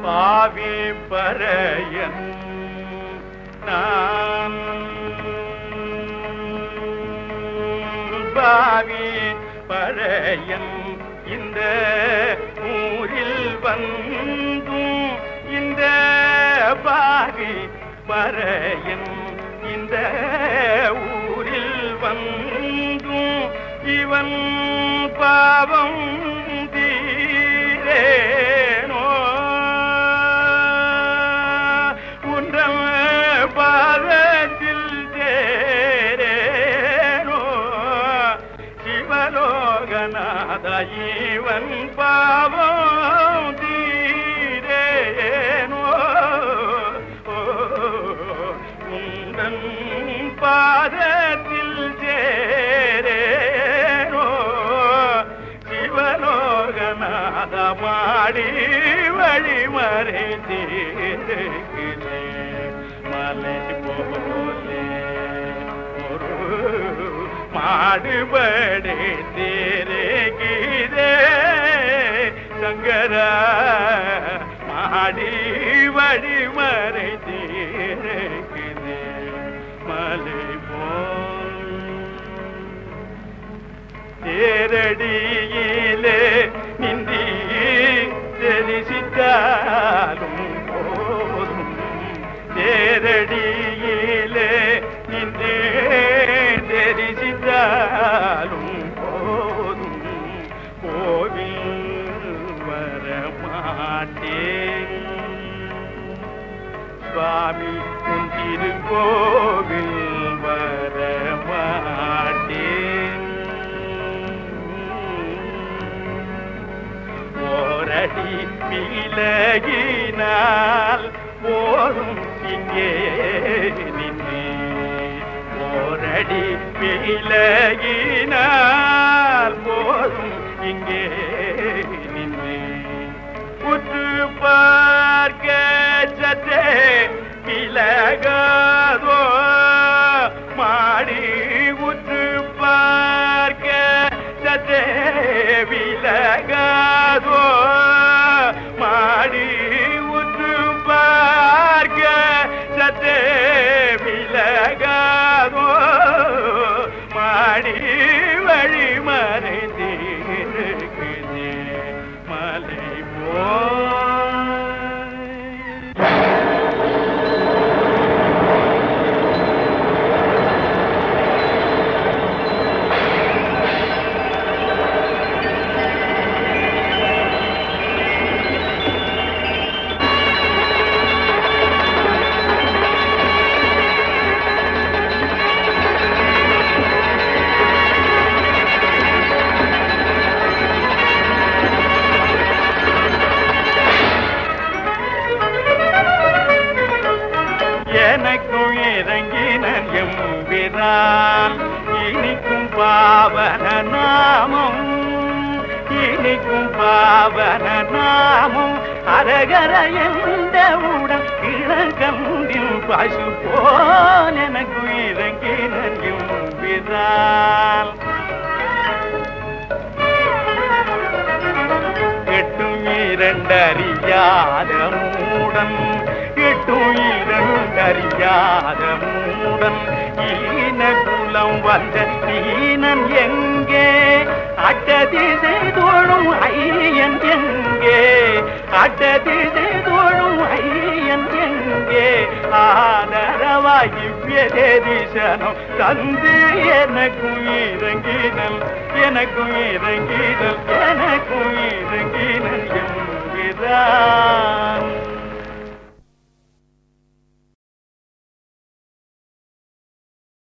பாவி பறையன் நான் பாவி பறையன் இந்த ஊரில் வந்தும் இந்த பாவி பறையன் இந்த ஊரில் வந்தும் இவன் பாவம் தீரேனோ உன்றன் பாதத்தில் சேரேனோ சிவலோகநாத இவன் பாவம் தீரேனோ உந்தன் பாதத்தில் சேரேனோ சிவலோகநாத மாடி வழிமறை தீர்க்கிறே மலை போலே ஒரு மாடுபடி தீர்க்கிறே சங்கரா மாடி வழிமறை தீர்க்கிறே மலை போல் தேரடியிலே நின்றி தெரிசித்தாலும் போதும் தேரடியிலே நின்றே தெரிசித்தாலும் போதும் கோவில் வரமாட்டேன் சுவாமி உன் திருக்கோவில் வரமாட்டேன் ஓரடி விலகினால் போதும் இங்கே நின்று ஓரடி விலகினால் போதும் இங்கே நின்று உற்று பார்க்க சற்றே விலகாதோ மாடி உற்று பார்க்க சற்றே விலகாதோ மாடி உற்று பார்க்க சற்றே விலகாதோ மாடி வழிமறை தீர்க்கிறே மலை போல் எனக்கும் இறங்கினன் எம்பிரான் இனிக்கும் பாவன நாமம் இனிக்கும் பாவன நாமம் அரகர எந்தவுடன் இளங்கண்டில் பசு போல் எனக்கும் இறங்கினன் எம்பிரான் எட்டும் இரண்டறியாத மூடன் எட்டும் இரண்டறியாத மூடன் ஈன குலம் வந்த ஈனன் எங்கே அட்டதிசை தோழும் ஐயன் எங்கே அட்டதிசை தோழும் ஐயன் எங்கே ஆதரவாய் இவ்வியதேசனம் தந்து எனக்கும் இறங்கினல் எனக்கும் இறங்கினல் எனக்கும் இறங்கினல் என்கிறார்